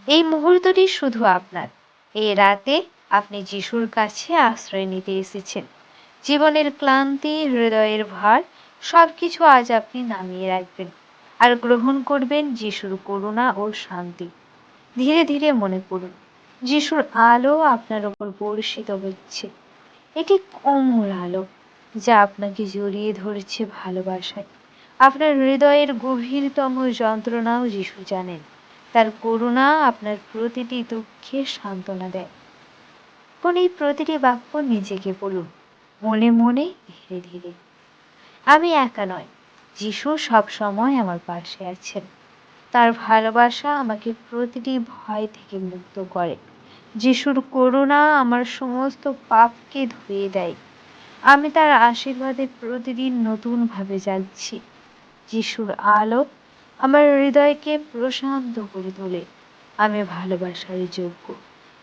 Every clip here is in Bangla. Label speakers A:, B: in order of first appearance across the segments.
A: এই মুহূর্তটি শুধু আপনার। এই রাতে আপনি যিশুর কাছে আশ্রয় নিতে এসেছেন। জীবনের ক্লান্তি, হৃদয়ের ভার সবকিছু আজ আপনি নামিয়ে রাখবেন আর গ্রহণ করবেন যিশুর করুণা ও শান্তি। ধীরে ধীরে মনে করুন, যিশুর আলো আপনার ওপর বর্ষিত হচ্ছে। এটি কোমল আলো যা আপনাকে জড়িয়ে ধরেছে ভালোবাসায়। আপনার হৃদয়ের গভীরতম যন্ত্রণাও যিশু জানেন। তার করুণা আপনার প্রতিটি দুঃখে সান্ত্বনা দেয়। এখন এই প্রতিটি বাক্য নিজেকে বলুন, মনে মনে, ধীরে ধীরে। আমি একা নয়, যিশু সব সময় আমার পাশে আছেন। তার ভালোবাসা আমাকে প্রতিটি ভয় থেকে মুক্ত করে। যিশুর করুণা আমার সমস্ত পাপকে ধুয়ে দেয়। আমি তার আশীর্বাদে প্রতিদিন নতুনভাবে যাচ্ছি। যিশুর আলো আমার হৃদয়কে প্রশান্ত করে তোলে। আমি ভালোবাসার যোগ্য,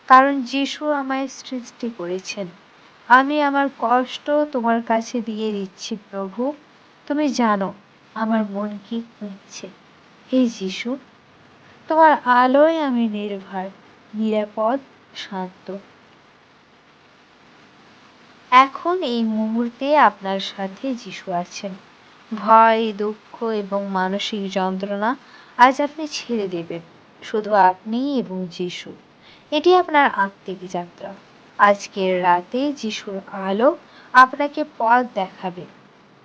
A: কারণ যিশু আমায় সৃষ্টি করেছেন। আমি আমার কষ্ট তোমার কাছে দিয়ে দিচ্ছি প্রভু। তুমি জানো আমার মন কি খুঁজছে। হে যিশু, তোমার আলোয় আমি নির্ভর, নিরাপদ, শান্ত। এখন এই মুহূর্তে আপনার সাথে যিশু আছেন। ভয়, দুঃখ এবং মানসিক যন্ত্রণা আজ আপনি ছেড়ে দেবেন। শুধু আপনি এবং যিশু। এটি আপনার আত্মিক যাত্রা। আজকের রাতে যিশুর আলো আপনাকে পথ দেখাবে।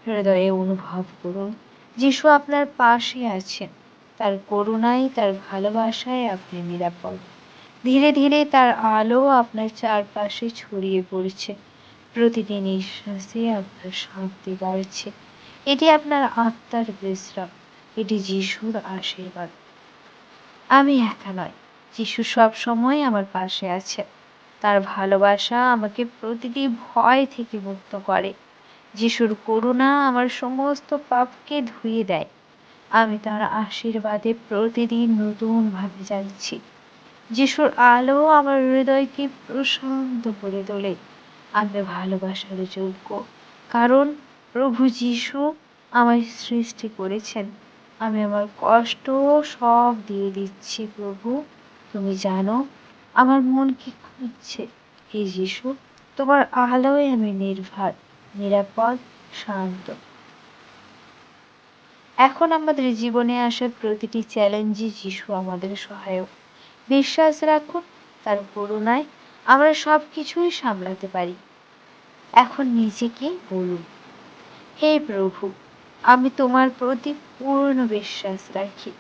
A: হৃদয়ে অনুভব করুন, যিশু আপনার পাশে আছেন। তার করুণায়, তার ভালোবাসায় আপনি নিরাপদ। ধীরে ধীরে তার আলো আপনার চারপাশে ছড়িয়ে পড়ছে। প্রতিটি নিঃশ্বাসে আপনার শান্তি বাড়ছে। এটি আপনার আত্মার বিশ্রাম। এটি যিশুর আশীর্বাদ। আমি একা নয়, যিশু সব সময় আমার পাশে আছে। তার ভালোবাসা আমাকে প্রতিটি ভয় থেকে মুক্ত করে। যিশুর করুণা আমার সমস্ত পাপকে ধুয়ে দেয়। আমি তার আশীর্বাদে প্রতিদিন নতুনভাবে যাচ্ছি। যিশুর আলো আমার হৃদয়কে প্রশান্ত করে তোলে। আমি ভালোবাসার যোগ্য, কারণ প্রভু যিশু আমায় সৃষ্টি করেছেন। আমি আমার কষ্ট সব দিয়ে দিচ্ছি প্রভু। তুমি জানো আমার মন কি খুঁজছে। হে যিশু, তোমার আলোয় আমি নির্ভর, নিরাপদ, শান্ত। এখন আমাদের জীবনে আসা প্রতিটি চ্যালেঞ্জে যিশু আমাদের সহায়ক। বিশ্বাস রাখুন, তার করুণায় আমরা সব কিছুই সামলাতে পারি। এখন নিজেকে বলুন, হে প্রভু, আমি তোমার প্রতি পূর্ণ বিশ্বাস রাখি।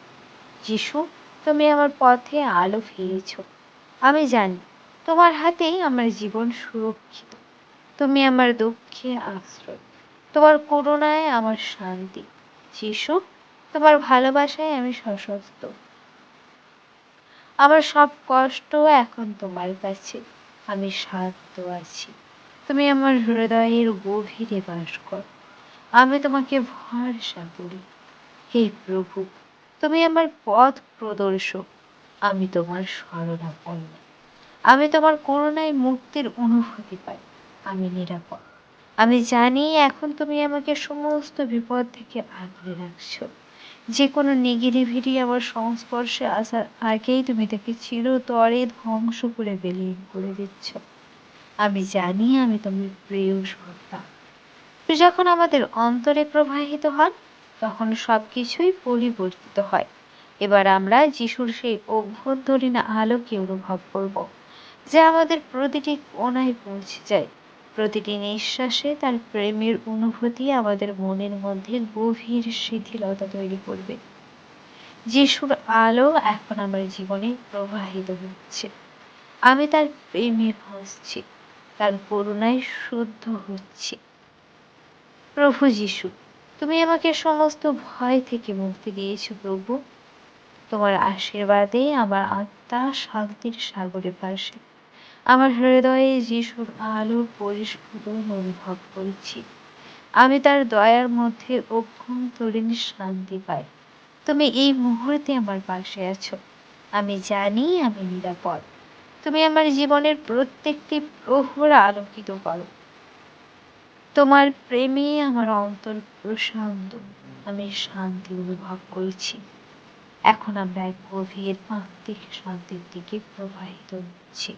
A: যিশু, তুমি আমার পথে আলো ফিরেছ। আমি জানি তোমার হাতেই আমার জীবন সুরক্ষিত। তুমি আমার দুঃখে আশ্রয়। তোমার করুণায় আমার শান্তি। যিশু, তোমার ভালোবাসায় আমি সশস্ত্র। আমার সব কষ্ট এখন তোমার কাছে। আমি শান্ত আছি। তুমি আমার হৃদয়ের গভীরে বাস করো। আমি তোমাকে ভরসা করি। হে প্রভু, তুমি আমার পথ প্রদর্শক। আমি তোমার শরণাপন্ন। আমি তোমার করুণায় মুক্তির অনুভূতি পাই। আমি নিরাপদ। আমি জানি এখন তুমি আমাকে সমস্ত বিপদ থেকে আগলে রাখছো। যে কোনো নেগেটিভিটি আমার সংস্পর্শে আসার আগেই তুমি তাকে চিরতরে ধ্বংস করে বিলীন করে দিচ্ছ। আমি জানি আমি তোমার প্রিয় সত্তা। যখন আমাদের অন্তরে প্রবাহিত হন, তখন সবকিছুই পরিবর্তিত হয়। এবার আমরা যিশুর সেই অভ্যন্তরীণ আলোকে অনুভব করব, যা আমাদের প্রতিটি কোণায় পৌঁছে যায়। প্রতিটি নিঃশ্বাসে তার প্রেমের অনুভূতি আমাদের মনের মধ্যে গভীর শিথিলতা তৈরি করবে। যিশুর আলো এখন আমার জীবনে প্রবাহিত হচ্ছে। আমি তার প্রেমে ভাসছি, তার করুণায় শুদ্ধ হচ্ছি। প্রভু যিশু, তুমি আমাকে সমস্ত ভয় থেকে মুক্তি দিয়েছো প্রভু। তোমার আশীর্বাদে আমার আত্মা শান্তির সাগরে ভাসে। আমার হৃদয়ে যিশুর আলোর পরিস্ফুটন অনুভব করছি। আমি তার দয়ার মধ্যে অভ্যন্তরীণ শান্তি পাই। তুমি এই মুহূর্তে আমার পাশে আছো। আমি জানি আমি নিরাপদ। তুমি আমার জীবনের প্রত্যেকটি প্রহর আলোকিত করো। তোমার প্রেমে আমার অন্তর প্রশান্ত। আমি শান্তি অনুভব করছি। এখন আমরা এক গভীর আত্মিক শান্তির দিকে প্রবাহিত হচ্ছি।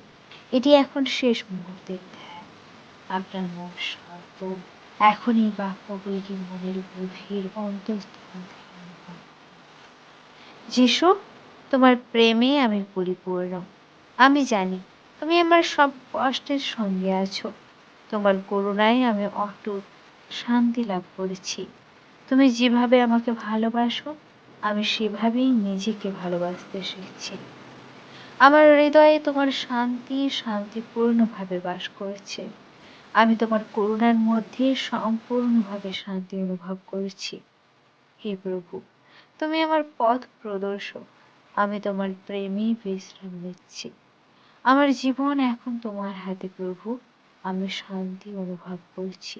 A: এটি এখন শেষ মুহূর্তের ধ্যান। আপনার মন শান্ত। এখন এই বাক্যগুলি মনের গভীর অন্তঃস্থল থেকে অনুভব করুন। যিশু, তোমার প্রেমে আমি পরিপূর্ণ। আমি জানি তুমি আমার সব কষ্টের সঙ্গে আছো। তোমার করুণায় আমি অটুট শান্তি লাভ করেছি। তুমি যেভাবে আমাকে ভালোবাসো, আমি সেভাবেই নিজেকে ভালোবাসতে শিখছি। আমার হৃদয়ে তোমার শান্তি শান্তিপূর্ণভাবে বাস করছে। আমি তোমার করুণার মধ্যে সম্পূর্ণভাবে শান্তি অনুভব করছি। হে প্রভু, তুমি আমার পথ প্রদর্শক। আমি তোমার প্রেমে বিশ্রাম নিচ্ছি। আমার জীবন এখন তোমার হাতে প্রভু। আমি শান্তি অনুভব করছি।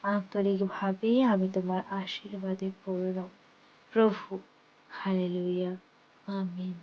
A: আন্তরিকভাবে আমি তোমার আশীর্বাদে পূর্ণ। প্রভু, হালেলুয়া, আমিন।